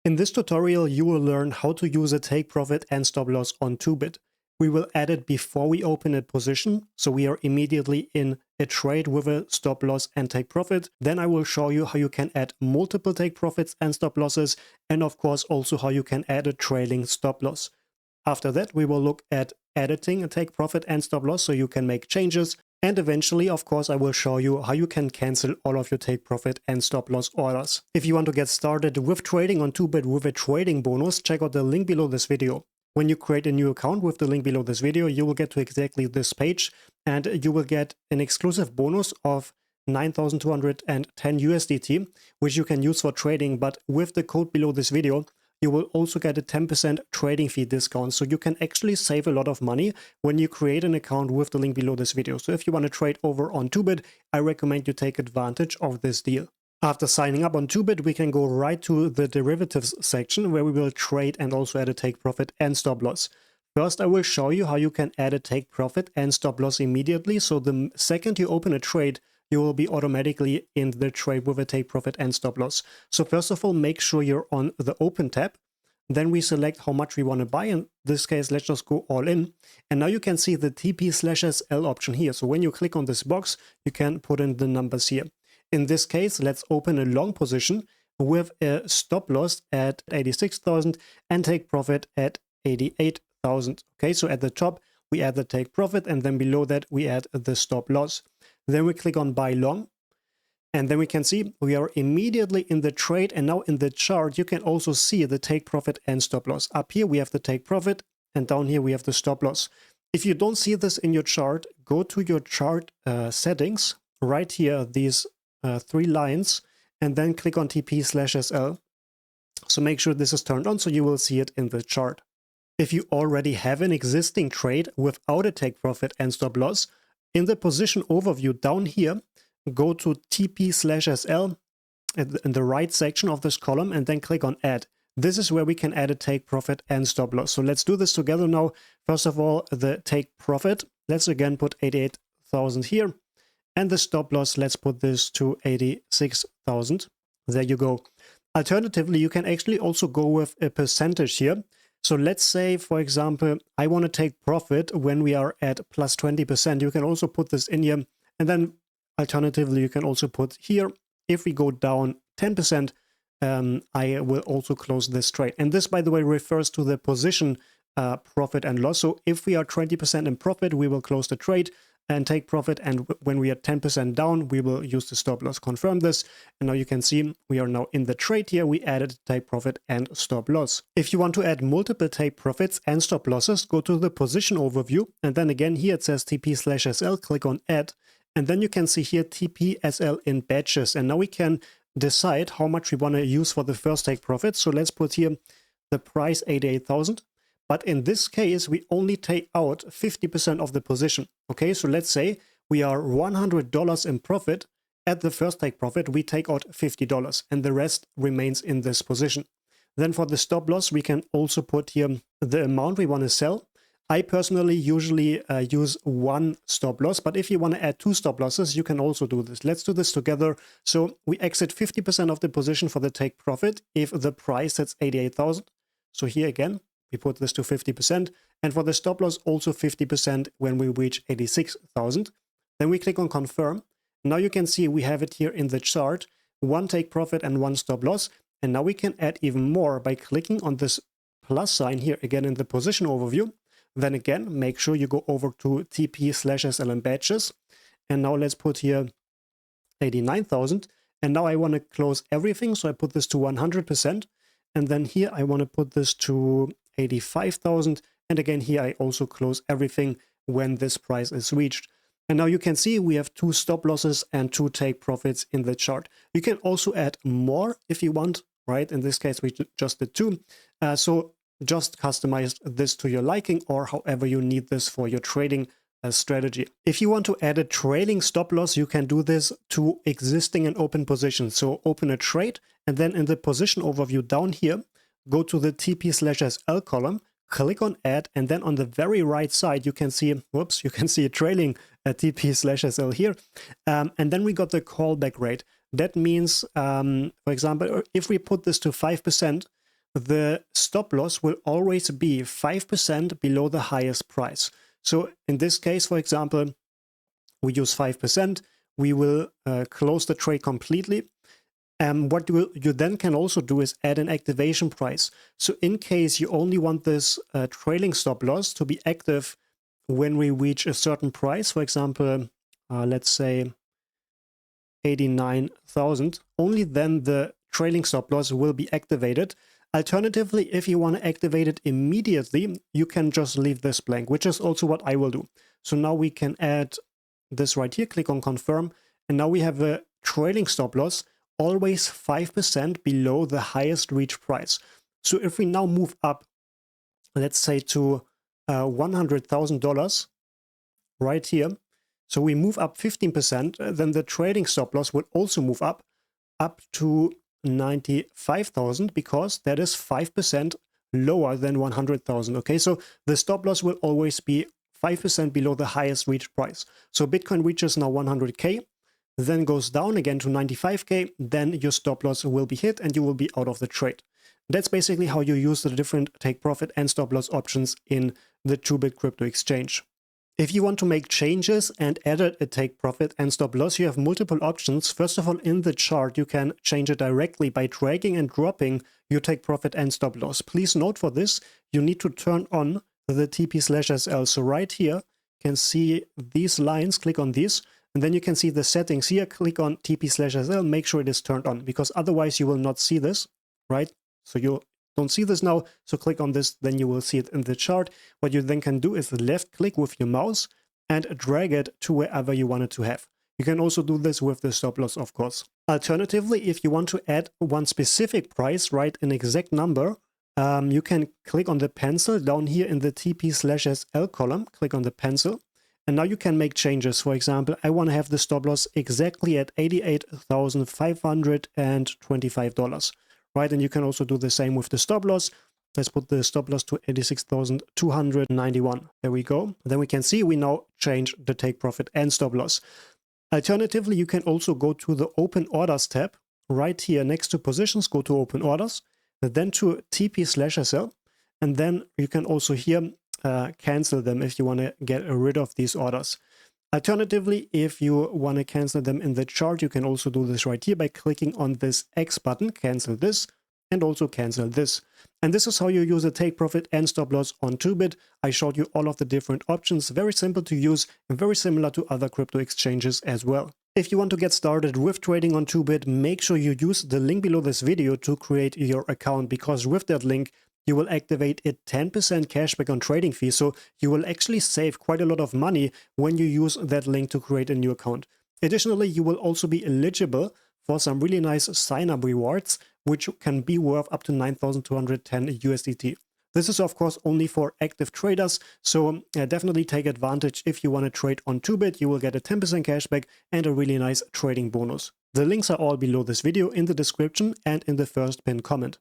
In this tutorial, you will learn how to use a take profit and stop loss on Toobit. We will add it before we open a position, so we are immediately in a trade with a stop loss and take profit. Then I will show you how you can add multiple take profits and stop losses, and of course also how you can add a trailing stop loss. After that, we will look at editing a take profit and stop loss so you can make changes. And eventually, of course, I will show you how you can cancel all of your take profit and stop loss orders. If you want to get started with trading on Toobit with a trading bonus, check out the link below this video. When you create a new account with the link below this video, you will get to exactly this page and you will get an exclusive bonus of 9,210 USDT, which you can use for trading. But with the code below this video, you will also get a 10% trading fee discount. So you can actually save a lot of money when you create an account with the link below this video. So if you want to trade over on Toobit, I recommend you take advantage of this deal. After signing up on Toobit, we can go right to the derivatives section where we will trade and also add a take profit and stop loss. First, I will show you how you can add a take profit and stop loss immediately. So the second you open a trade, you will be automatically in the trade with a take profit and stop loss. So first of all, make sure you're on the open tab. Then we select how much we want to buy. In this case, let's just go all in. And now you can see the TP/SL option here. So when you click on this box, you can put in the numbers here. In this case, let's open a long position with a stop loss at 86,000 and take profit at 88,000. Okay, so at the top, we add the take profit, and then below that, we add the stop loss. Then we click on buy long, and then we can see we are immediately in the trade. And now in the chart, you can also see the take profit and stop loss. Up here, we have the take profit, and down here, we have the stop loss. If you don't see this in your chart, go to your chart settings, right here, these three lines, and then click on TP/SL. So make sure this is turned on so you will see it in the chart. If you already have an existing trade without a take profit and stop loss, in the position overview down here, go to TP/SL in the right section of this column and then click on add. This is where we can add a take profit and stop loss. So let's do this together now. First of all, the take profit, let's again put 88,000 here. And the stop loss, let's put this to 86,000. There you go. Alternatively, you can actually also go with a percentage here. So let's say, for example, I want to take profit when we are at plus 20%. You can also put this in here. And then alternatively, you can also put here, if we go down 10%, I will also close this trade. And this, by the way, refers to the position profit and loss. So if we are 20% in profit, we will close the trade and take profit, and when we are 10% down, we will use the stop loss. Confirm this, and now you can see we are now in the trade here. We added take profit and stop loss. If you want to add multiple take profits and stop losses, go to the position overview, and then again here it says TP/SL, click on add, and then you can see here TP/SL in batches, and now we can decide how much we want to use for the first take profit. So let's put here the price 88,000. But in this case, we only take out 50% of the position. Okay, so let's say we are $100 in profit. At the first take profit, we take out $50 and the rest remains in this position. Then for the stop loss, we can also put here the amount we want to sell. I personally usually use one stop loss, but if you want to add two stop losses, you can also do this. Let's do this together. So we exit 50% of the position for the take profit if the price sets 88,000. So here again, we put this to 50%, and for the stop loss also 50% when we reach 86,000. Then we click on confirm. Now you can see we have it here in the chart, one take profit and one stop loss. And now we can add even more by clicking on this plus sign here again in the position overview. Then again, make sure you go over to TP/SL in batches. And now let's put here 89,000. And now I want to close everything. So I put this to 100%. And then here I want to put this to 85,000. And again, here I also close everything when this price is reached. And now you can see we have two stop losses and two take profits in the chart. You can also add more if you want, right? In this case, we just did two. So just customize this to your liking or however you need this for your trading strategy. If you want to add a trailing stop loss, you can do this to existing and open positions. So open a trade and then in the position overview down here, go to the TP/SL column, click on add, and then on the very right side, you can see, you can see a trailing TP/SL here. And then we got the callback rate. That means, for example, if we put this to 5%, the stop loss will always be 5% below the highest price. So in this case, for example, we use 5%. We will close the trade completely. What you then can also do is add an activation price. So in case you only want this trailing stop loss to be active when we reach a certain price, for example, let's say 89,000, only then the trailing stop loss will be activated. Alternatively, if you want to activate it immediately, you can just leave this blank, which is also what I will do. So now we can add this right here, click on confirm, and now we have a trailing stop loss, always 5% below the highest reach price. So if we now move up, let's say to $100,000 right here, so we move up 15%, then the trading stop loss will also move up to 95,000, because that is 5% lower than 100,000. Okay, so the stop loss will always be 5% below the highest reached price. So Bitcoin reaches now 100K, then goes down again to 95K, then your stop loss will be hit and you will be out of the trade. That's basically how you use the different take profit and stop loss options in the Toobit crypto exchange. If you want to make changes and edit a take profit and stop loss, you have multiple options. First of all, in the chart, you can change it directly by dragging and dropping your take profit and stop loss. Please note for this, you need to turn on the TP/SL. So right here, you can see these lines, click on these, and then you can see the settings here, click on TP/SL, make sure it is turned on, because otherwise you will not see this, right? So you don't see this now, so click on this, then you will see it in the chart. What you then can do is left click with your mouse and drag it to wherever you want it to have. You can also do this with the stop loss, of course. Alternatively, if you want to add one specific price, write an exact number, you can click on the pencil down here in the TP/SL column, click on the pencil, and now you can make changes. For example, I want to have the stop loss exactly at $88,525. Right, and you can also do the same with the stop loss. Let's put the stop loss to 86,291. There we go. Then we can see we now change the take profit and stop loss. Alternatively, you can also go to the Open Orders tab right here next to Positions. Go to Open Orders, then to TP/SL, and then you can also here cancel them if you want to get rid of these orders. Alternatively, if you want to cancel them in the chart, you can also do this right here by clicking on this X button, cancel this, and also cancel this. And this is how you use a take profit and stop loss on Toobit. I showed you all of the different options, very simple to use and very similar to other crypto exchanges as well. If you want to get started with trading on Toobit, make sure you use the link below this video to create your account, because with that link, you will activate a 10% cashback on trading fees. So you will actually save quite a lot of money when you use that link to create a new account. Additionally, you will also be eligible for some really nice sign-up rewards, which can be worth up to 9,210 USDT. This is of course only for active traders, so definitely take advantage. If you want to trade on Toobit, you will get a 10% cashback and a really nice trading bonus. The links are all below this video in the description and in the first pinned comment.